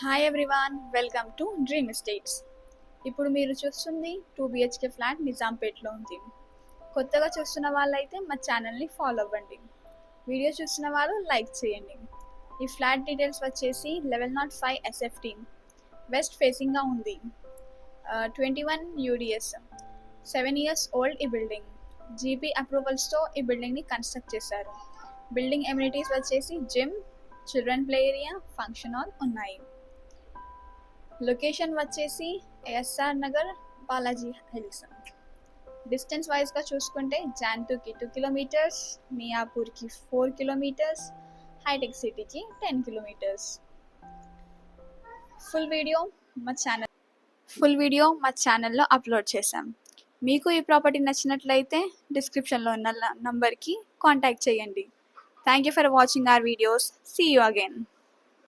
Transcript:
Hi everyone, welcome to dream estates. ఇప్పుడు మీరు చూస్తుంది 2 BHK ఫ్లాట్ నిజాంపేట్లో ఉంది. కొత్తగా చూస్తున్న వాళ్ళైతే మా ఛానల్ని ఫాలో అవ్వండి. వీడియో చూస్తున్న వాళ్ళు లైక్ చేయండి. ఈ ఫ్లాట్ డీటెయిల్స్ వచ్చేసి 1105 SFT వెస్ట్ ఫేసింగ్గా ఉంది. 21 UDS, 7 years ఓల్డ్ ఈ బిల్డింగ్. జీపీ అప్రూవల్స్తో ఈ బిల్డింగ్ని కన్స్ట్రక్ట్ చేశారు. బిల్డింగ్ ఎమ్యూనిటీస్ వచ్చేసి gym, children play area, function hall ఉన్నాయి. లొకేషన్ వచ్చేసి ఎస్ఆర్ నగర్, బాలాజీ హిల్స్. డిస్టెన్స్ వైజ్గా చూసుకుంటే జాన్టూకి 2 kilometers, మియాపూర్కి 4 kilometers, హైటెక్ సిటీకి 10 kilometers. ఫుల్ వీడియో మా ఛానల్లో అప్లోడ్ చేశాం. మీకు ఈ ప్రాపర్టీ నచ్చినట్లయితే డిస్క్రిప్షన్లో ఉన్న నంబర్కి కాంటాక్ట్ చేయండి. Thank you for watching our videos. See you again.